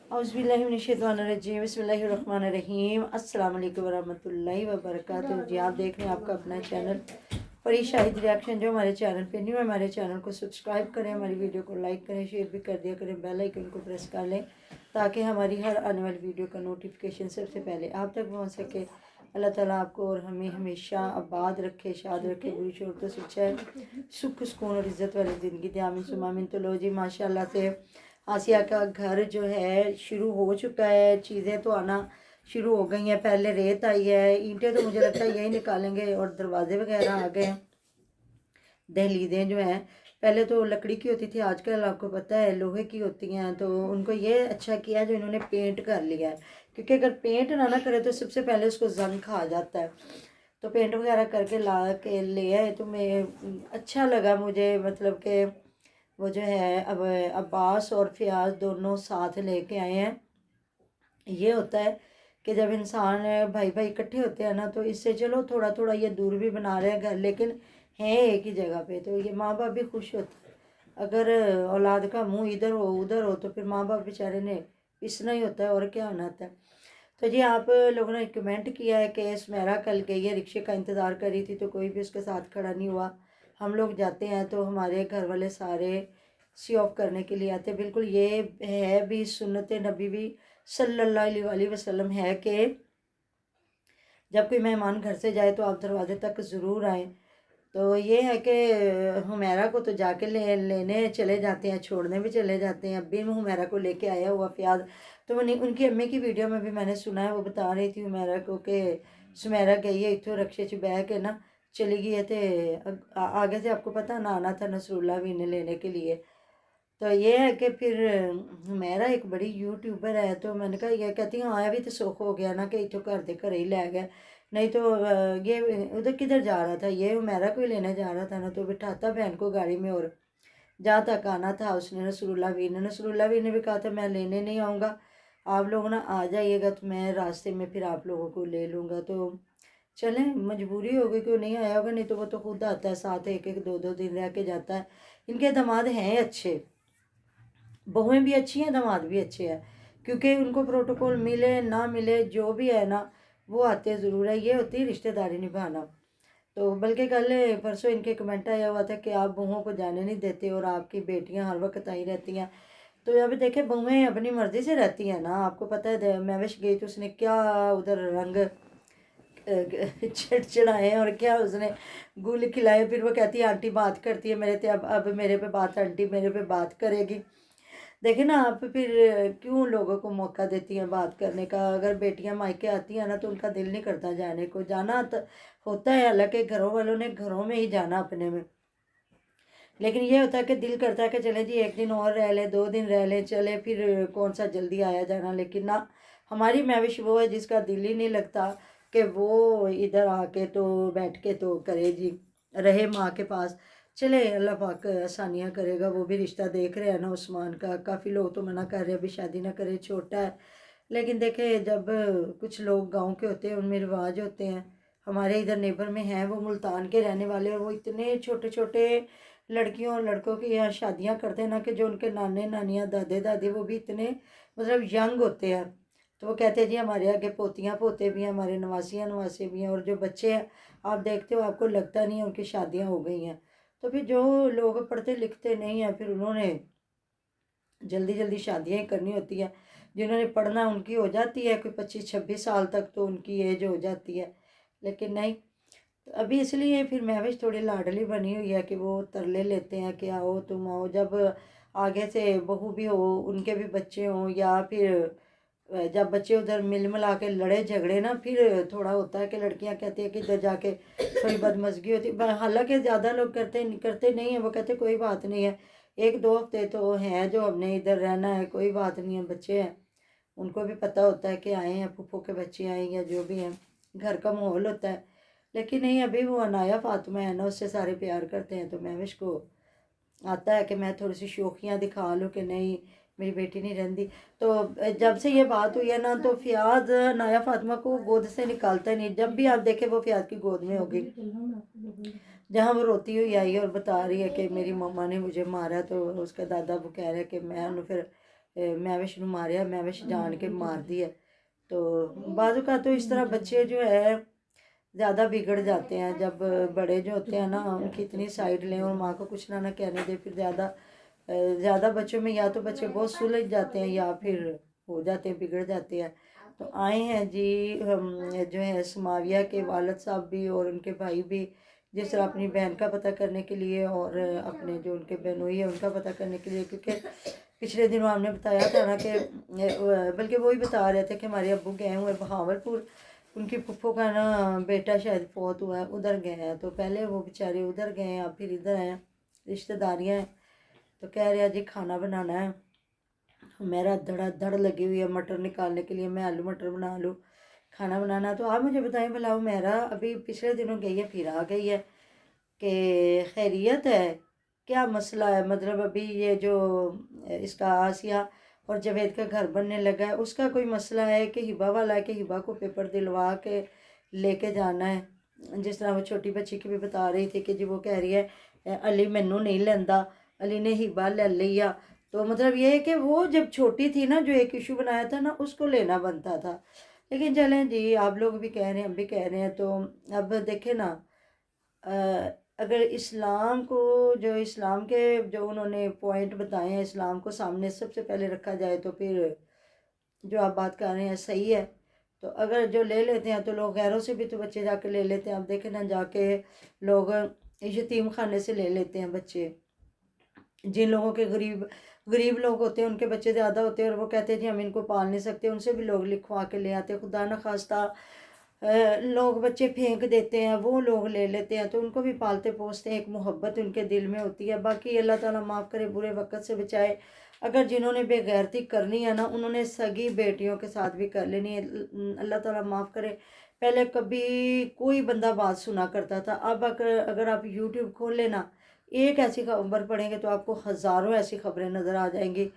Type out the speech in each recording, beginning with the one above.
औज़ुबिल्लाहिमिनश्शैतानिर्रजीम बिस्मिल्लाहिर्रहमानिर्रहीम अस्सलाम वालेकुम वरहमतुल्लाहि वबरकातुहू। जी आप देख रहे हैं आपका अपना चैनल परी शाहिद रिएक्शन। जो हमारे चैनल पे न्यू है हमारे चैनल को सब्सक्राइब करें, हमारी वीडियो को लाइक करें, शेयर भी कर दिया करें, बेल आइकन को प्रेस कर लें ताकि हमारी हर आने वाली वीडियो का नोटिफिकेशन सबसे पहले आप तक पहुँच सके। अल्लाह ताला आपको और हमें हमेशा आबाद रखे, शाद रखे, बुरी शोरतों से बचाए, सुख सुकून और इज़्ज़त वाली ज़िंदगी दे। आमीन सुम्मा आमीन। तो लो जी माशाल्लाह से आसिया का घर जो है शुरू हो चुका है, चीज़ें तो आना शुरू हो गई हैं। पहले रेत आई है, ईंटें तो मुझे लगता है यही निकालेंगे और दरवाजे वगैरह आ गए हैं। दहलीदें जो हैं पहले तो लकड़ी की होती थी, आजकल आपको पता है लोहे की होती हैं। तो उनको ये अच्छा किया जो इन्होंने पेंट कर लिया है, क्योंकि अगर पेंट ना करे तो सबसे पहले उसको जंग खा जाता है। तो पेंट वगैरह करके ला के ले आए तो मैं अच्छा लगा मुझे, मतलब कि वो जो है अब अब्बास और फ़ियाज़ दोनों साथ लेके आए हैं। ये होता है कि जब इंसान भाई भाई इकट्ठे होते हैं ना तो इससे चलो थोड़ा थोड़ा ये दूर भी बना रहे हैं घर, लेकिन हैं एक ही जगह पे, तो ये माँ बाप भी खुश होते हैं। अगर औलाद का मुंह इधर हो उधर हो तो फिर माँ बाप बेचारे ने पिसना ही होता है और क्या होना होता है। तो जी आप लोगों ने कमेंट किया है कि सुमेरा कल गई है, रिक्शे का इंतज़ार कर रही थी तो कोई भी उसके साथ खड़ा नहीं हुआ। हम लोग जाते हैं तो हमारे घर वाले सारे सी ऑफ करने के लिए आते हैं। बिल्कुल ये है भी सुन्नत नबी भी सल्लल्लाहु अलैहि वसल्लम है कि जब कोई मेहमान घर से जाए तो आप दरवाजे तक ज़रूर आएँ। तो ये है कि हुमैरा को तो जाके लेने चले जाते हैं, छोड़ने भी चले जाते हैं। अभी हुमैरा को लेके आया हुआ फ़ियाज़, तो उनकी अम्मी की वीडियो में भी मैंने सुना है, वो बता रही थी हुमैरा को कि सुमेरा गई है इतों रक्शे च बह के ना चली गई है। तो आगे से आपको पता ना आना था नसरुल्ला भी इन्हें लेने के लिए। तो ये है कि फिर मेरा एक बड़ी यूट्यूबर है, तो मैंने कहा ये कहती हाँ आया भी तो सुख हो गया ना कि इतों घर दे घर ही लै गए, नहीं तो ये उधर किधर जा रहा था, ये मेरा कोई लेने जा रहा था ना, तो बिठाता बहन को गाड़ी में और जहाँ तक आना था उसने नसरुल्ला वीर ने भी कहा था मैं लेने नहीं आऊँगा, आप लोग ना आ जाइएगा तो मैं रास्ते में फिर आप लोगों को ले लूँगा। तो चलें, मजबूरी हो गई, क्यों नहीं आया होगा, नहीं तो वो तो खुद आता है साथ, एक एक दो दो दिन रह के जाता है। इनके दामाद हैं अच्छे, बहुएं भी अच्छी हैं, दामाद भी अच्छे हैं, क्योंकि उनको प्रोटोकॉल मिले ना मिले जो भी है ना वो आते ज़रूर है। ये होती है रिश्तेदारी निभाना। तो बल्कि कल परसों इनके कमेंट आया हुआ था कि आप बहुओं को जाने नहीं देते और आपकी बेटियां हर वक्त आई रहती हैं। तो अभी देखे बहुएं अपनी मर्ज़ी से रहती हैं ना, आपको पता है महविश गई तो उसने क्या उधर रंग चढ़ाए और क्या उसने गुल खिलाए। फिर वो कहती है आंटी बात करती है मेरे पे, अब मेरे पे बात, आंटी मेरे पे बात करेगी। देखिए ना आप फिर क्यों लोगों को मौका देती हैं बात करने का। अगर बेटियां मायके आती हैं ना तो उनका दिल नहीं करता जाने को, जाना होता है, हालांकि घरों वालों ने घरों में ही जाना अपने में, लेकिन ये होता है कि दिल करता है कि चले जी एक दिन और रह ले, 2 दिन रह ले, चले फिर कौन सा जल्दी आया जाना। लेकिन ना, हमारी महविश वो है जिसका दिल ही नहीं लगता कि वो इधर आके तो बैठ के तो करे जी, रहे माँ के पास। चले अल्लाह पाक आसानियाँ करेगा। वो भी रिश्ता देख रहे हैं ना उस्मान का, काफ़ी लोग तो मना कर रहे हैं अभी शादी ना करे, छोटा है। लेकिन देखे जब कुछ लोग गांव के होते हैं उनमें रिवाज होते हैं। हमारे इधर नेबर में हैं वो मुल्तान के रहने वाले, और वो इतने छोटे छोटे लड़कियों और लड़कों की यहाँ शादियाँ करते हैं ना कि जो उनके नाने नानियाँ दादे दादी वो भी इतने मतलब यंग होते हैं। तो वो कहते हैं जी हमारे आगे पोतियाँ पोते भी हैं, हमारे नवासियाँ नवासे भी हैं, और जो बच्चे हैं आप देखते हो आपको लगता नहीं है उनकी शादियाँ हो गई हैं। तो फिर जो लोग पढ़ते लिखते नहीं हैं फिर उन्होंने जल्दी जल्दी शादियाँ ही करनी होती हैं। जिन्होंने पढ़ना उनकी हो जाती है, कोई 25-26 साल तक तो उनकी एज हो जाती है, लेकिन नहीं। तो अभी इसलिए फिर महविश थोड़ी लाडली बनी हुई है कि वो तरले लेते हैं कि आओ तुम आओ। जब आगे से बहू भी हो, उनके भी बच्चे हों, या फिर जब बच्चे उधर मिल मिला के लड़े झगड़े ना, फिर थोड़ा होता है कि लड़कियां कहती है कि इधर जाके थोड़ी बदमज़गी होती है। हालांकि ज़्यादा लोग करते नहीं है, वो कहते कोई बात नहीं है, 1-2 हफ्ते तो हैं जो हमने इधर रहना है, कोई बात नहीं है, बच्चे हैं। उनको भी पता होता है कि आए हैं फूफो के बच्चे आए या जो भी हैं, घर का माहौल होता है। लेकिन नहीं, अभी वो अनाया फातिमा है ना, उससे सारे प्यार करते हैं। तो महविश को आता है कि मैं थोड़ी सी शोखियाँ दिखा लूँ कि नहीं मेरी बेटी नहीं रहती। तो जब से ये बात हुई है ना तो फ़ियाज़ अनाया फातिमा को गोद से निकालता ही नहीं। जब भी आप देखें वो फ़ियाज़ की गोद में होगी। जहाँ वो रोती हुई आई और बता रही है कि मेरी मम्मा ने मुझे मारा, तो उसका दादा वो कह रहा है कि मैं उन्हें फिर میوش نو ماریا، میوش جان کے مار دیا۔ تو بعض اوقات تو اس طرح بچے جو ہے زیادہ بگڑ جاتے ہیں، جب بڑے جو ہوتے ہیں نا ان کی اتنی سائڈ لیں اور ماں کو کچھ نہ کہنے دے، پھر زیادہ بچوں میں یا تو بچے بہت سلجھ جاتے ہیں یا پھر ہو جاتے ہیں، بگڑ جاتے ہیں۔ تو آئے ہیں جی ہم جو ہے سماویہ کے والد صاحب بھی اور ان کے بھائی بھی، جس طرح اپنی بہن کا پتہ کرنے کے لیے اور اپنے جو ان کے بہنوئی ہے ان کا پتہ کرنے کے لیے، کیونکہ پچھلے دنوں ہم نے بتایا تھا نا کہ بلکہ وہی بتا رہے تھے کہ ہمارے ابو گئے ہوئے بہاولپور، ان کی پھپھو کا نا بیٹا شاید فوت ہوا ہے، ادھر گئے ہیں۔ تو پہلے وہ بیچارے ادھر گئے ہیں، اب پھر ادھر ہیں، رشتہ داریاں ہیں۔ تو کہہ رہے ہیں جی کھانا بنانا ہے، میرا دھڑا دھڑ لگی ہوئی ہے مٹر نکالنے کے لیے، میں آلو مٹر بنا لوں، کھانا بنانا۔ تو آپ مجھے بتائیں بھلا وہ میرا ابھی پچھلے دنوں گئی ہے پھر آ گئی ہے کہ خیریت ہے، کیا مسئلہ ہے؟ مطلب ابھی یہ جو اس کا آسیہ اور جاوید کا گھر بننے لگا ہے، اس کا کوئی مسئلہ ہے کہ ہبا والا ہے کہ ہبا کو پیپر دلوا کے لے کے جانا ہے؟ جس طرح وہ چھوٹی بچی کی بھی بتا رہی تھی کہ جی وہ کہہ رہی ہے علی مینوں نہیں لینا، علی نے ہبا لے لیا۔ تو مطلب یہ ہے کہ وہ جب چھوٹی تھی نا، جو ایک ایشو بنایا تھا نا، اس کو لینا بنتا تھا۔ لیکن چلیں جی، آپ لوگ بھی کہہ رہے ہیں، ہم بھی کہہ رہے ہیں، تو اب دیکھیں نا، اگر اسلام کو جو اسلام کے جو انہوں نے پوائنٹ بتائے ہیں، اسلام کو سامنے سب سے پہلے رکھا جائے تو پھر جو آپ بات کر رہے ہیں صحیح ہے۔ تو اگر جو لے لیتے ہیں تو لوگ غیروں سے بھی تو بچے جا کے لے لیتے ہیں۔ اب دیکھیں نا، جا کے لوگ یتیم خانے سے لے لیتے ہیں بچے، جن لوگوں کے غریب لوگ ہوتے ہیں ان کے بچے زیادہ ہوتے ہیں اور وہ کہتے ہیں جی ہم ان کو پال نہیں سکتے، ان سے بھی لوگ لکھوا کے لے آتے ہیں۔ خدا نخواستہ لوگ بچے پھینک دیتے ہیں، وہ لوگ لے لیتے ہیں، تو ان کو بھی پالتے پوستے ہیں، ایک محبت ان کے دل میں ہوتی ہے۔ باقی اللہ تعالیٰ معاف کرے، برے وقت سے بچائے۔ اگر جنہوں نے بے غیرتی کرنی ہے نا، انہوں نے سگی بیٹیوں کے ساتھ بھی کر لینی ہے، اللہ تعالیٰ معاف کرے۔ پہلے کبھی کوئی بندہ بات سنا کرتا تھا، اب اگر آپ یوٹیوب کھول لینا، ایک ایسی خبر پڑھیں گے تو آپ کو ہزاروں ایسی خبریں نظر آ جائیں گی۔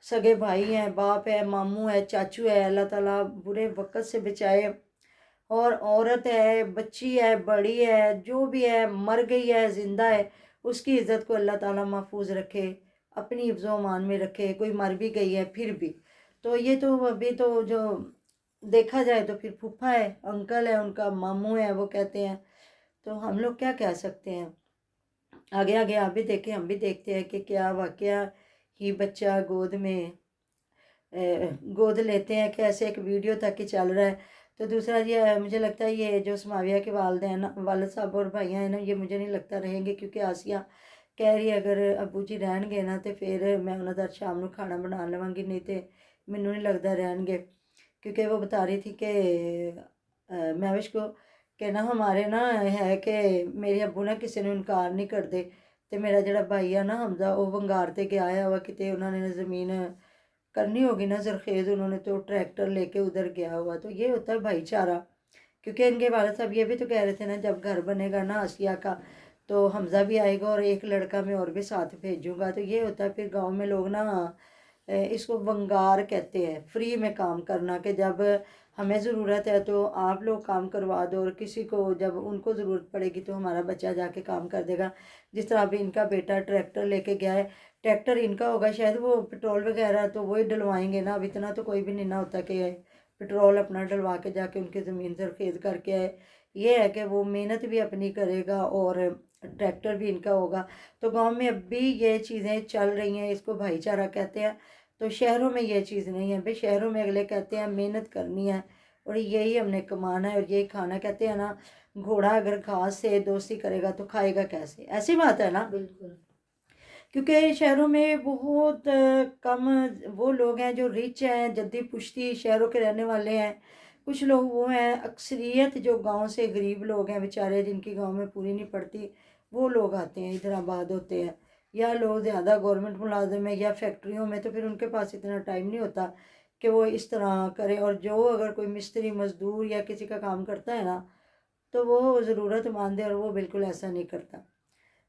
سگے بھائی ہیں، باپ ہے، ماموں ہے، چاچو ہے، اللہ تعالیٰ برے وقت سے بچائے۔ اور عورت ہے، بچی ہے، بڑی ہے، جو بھی ہے، مر گئی ہے، زندہ ہے، اس کی عزت کو اللہ تعالیٰ محفوظ رکھے، اپنی حفظ و امان میں رکھے۔ کوئی مر بھی گئی ہے پھر بھی تو یہ تو ابھی تو جو دیکھا جائے تو پھر پھپھا ہے، انکل ہے، ان کا ماموں ہے، وہ کہتے ہیں۔ تو ہم لوگ کیا کہہ سکتے ہیں؟ آگے آگے آپ بھی دیکھیں، ہم بھی دیکھتے ہیں کہ کیا واقعہ ہی بچہ گود لیتے ہیں، کیسے ایک ویڈیو تک ہی چل رہا ہے۔ تو دوسرا یہ مجھے لگتا ہے یہ جو سماویہ کے والدین والد صاحب اور بھائیاں ہیں نا، یہ مجھے نہیں لگتا رہیں گے، کیونکہ آسیہ کہہ رہی ہے اگر ابو جی رہن گے نا تو پھر میں انہوں در شام نو کھانا بنا لواں گی، نہیں تو مینوں نہیں لگتا رہن گے۔ کیونکہ وہ بتا رہی تھی کہ مہوش کو کہ نا ہمارے نا ہے کہ میرے ابو نا کسی نے انکار نہیں کرتے، تو میرا جڑا بھائی ہے نا حمزہ، وہ ونگار تے گیا ہوا کتے، انہوں نے زمین کرنی ہوگی نا زرخیز، انہوں نے تو ٹریکٹر لے کے ادھر گیا ہوا۔ تو یہ ہوتا ہے بھائی چارہ، کیونکہ ان کے والد صاحب یہ بھی تو کہہ رہے تھے نا، جب گھر بنے گا نا آسیہ کا تو حمزہ بھی آئے گا اور ایک لڑکا میں اور بھی ساتھ بھیجوں گا۔ تو یہ ہوتا ہے پھر گاؤں میں لوگ نا اس کو ونگار کہتے ہیں، فری میں کام کرنا، کہ جب ہمیں ضرورت ہے تو آپ لوگ کام کروا دو، اور کسی کو جب ان کو ضرورت پڑے گی تو ہمارا بچہ جا کے کام کر دے گا۔ جس طرح ابھی ان کا بیٹا ٹریکٹر لے کے گیا ہے، ٹریکٹر ان کا ہوگا شاید، وہ پٹرول وغیرہ تو وہی ڈلوائیں گے نا، اب اتنا تو کوئی بھی نہیں نہ ہوتا کہ پٹرول اپنا ڈلوا کے جا کے ان کی زمین زرخیز کر کے آئے۔ یہ ہے کہ وہ محنت بھی اپنی کرے گا اور ٹریکٹر بھی ان کا ہوگا۔ تو گاؤں میں اب بھی یہ چیزیں چل رہی ہیں، اس کو بھائی چارہ کہتے ہیں۔ تو شہروں میں یہ چیز نہیں ہے بھائی، شہروں میں اگلے کہتے ہیں محنت کرنی ہے اور یہی ہم نے کمانا ہے اور یہی کھانا، کہتے ہیں نا گھوڑا اگر گھاس سے دوستی کرے گا تو کھائے گا کیسے؟ ایسی بات ہے نا۔ بالکل۔ کیونکہ شہروں میں بہت کم وہ لوگ ہیں جو رچ ہیں، جدی پشتی شہروں کے رہنے والے ہیں۔ کچھ لوگ وہ ہیں، اکثریت جو گاؤں سے غریب لوگ ہیں بیچارے، جن کی گاؤں میں پوری نہیں پڑتی، وہ لوگ آتے ہیں ادھر آباد ہوتے ہیں، یا لوگ زیادہ گورنمنٹ ملازم ہیں یا فیکٹریوں میں، تو پھر ان کے پاس اتنا ٹائم نہیں ہوتا کہ وہ اس طرح کرے۔ اور جو اگر کوئی مستری مزدور یا کسی کا کام کرتا ہے نا تو وہ ضرورت مند ہے اور وہ بالکل ایسا نہیں کرتا۔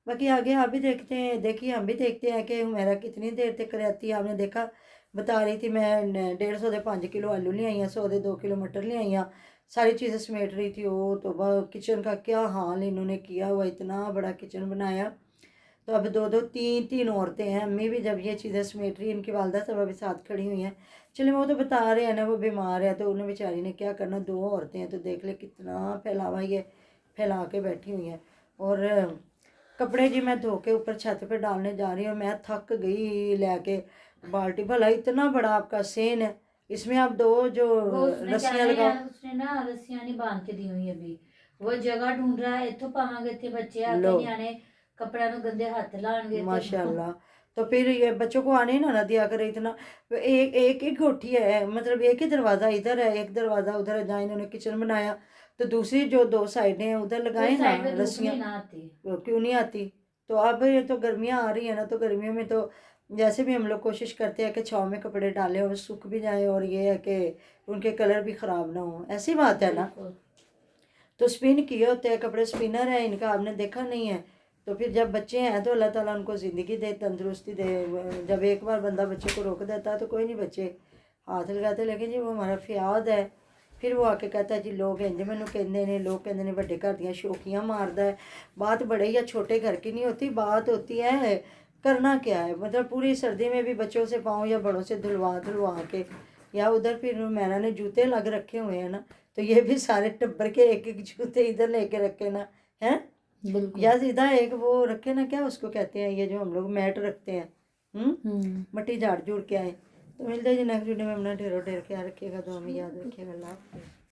باقی آگے آپ بھی دیکھتے ہیں، دیکھیے ہم بھی دیکھتے ہیں کہ میرا کتنی دیر تک رہتی ہے۔ آپ نے دیکھا، بتا رہی تھی میں 150 دے 5 کلو آلو لے آئی ہیں، 100 دے 2 کلو مٹر لے آئی ہیں، ساری چیزیں سمیٹ رہی تھی۔ وہ تو کچن کا کیا حال انہوں نے کیا ہوا، اتنا بڑا کچن بنایا۔ तो अब दो दो तीन तीन औरतें हैं। अम्मी भी जब ये चीज़ें समेट रही, इनकी वालदा सब अभी साथ खड़ी हुई हैं। चले वो तो बता रहे हैं ना, वो बीमार है तो उन्हें बेचारी ने क्या करना, दो औरतें हैं तो देख ले कितना फैलावा ये फैला के बैठी हुई हैं। और कपड़े जी मैं धो के ऊपर छत पे डालने जा रही हूँ, मैं थक गई लेके बाल्टी। भला इतना बड़ा आपका सेन है, इसमें आप दो जो रस्सियाँ लगाओ। उसने ना रस्सियां नहीं बांध के दी हुई अभी, वो जगह ढूंढ रहा है। इत्थों पावांगे इत्थे बच्चे आके लो न्याणे कपड़े नु गंदे हाथ लाएंगे माशाल्लाह। तो फिर ये बच्चों को आने ना दिया करे इतना। एक एक ही कोठी है, मतलब एक ही दरवाज़ा इधर है, एक दरवाज़ा उधर है। जहाँ इन्होंने किचन बनाया तो दूसरी जो दो साइडें हैं उधर लगाए ना रस्सियाँ। क्यों नहीं आती? तो अब ये तो गर्मियाँ आ रही है ना, तो गर्मियों में तो जैसे भी हम लोग कोशिश करते हैं कि छाँव में कपड़े डालें और सूख भी जाए, और ये है कि उनके कलर भी ख़राब ना हो, ऐसी बात है ना। तो स्पिन किए होते हैं कपड़े, स्पिनर है इनका, आपने देखा नहीं है। तो फिर जब बच्चे हैं तो अल्लाह ताला उनको ज़िंदगी दे, तंदुरुस्ती दे। जब एक बार बंदा बच्चे को रोक देता है तो कोई नहीं बच्चे हाथ लगाते, लेकिन जी वो हमारा फ़याद है। फिर वो आके कहता है जी लोग इंज मैनू कहते हैं, लोग कहते हैं बड़े घर दियां शौकियां मारदा है। बात बड़े या छोटे घर की नहीं होती, बात होती है करना क्या है। मतलब पूरी सर्दी में भी बच्चों से पाँव या बड़ों से धुलवा धुलवा के, या उधर फिर मैना ने जूते लग रखे हुए हैं ना, तो ये भी सारे टब्बर के एक एक जूते इधर लेके रखे ना हैं। या सीधा एक वो रखे ना, क्या उसको कहते हैं, ये जो हम लोग मैट रखते हैं, मट्टी झाड़ झूड़ के आए। तो मिलते हैं जी नेक्स्ट वीडियो में। अपना ढेरों ढेर ख्याल रखिएगा, दुआ में याद रखिएगा। अल्लाह हाफ़िज़।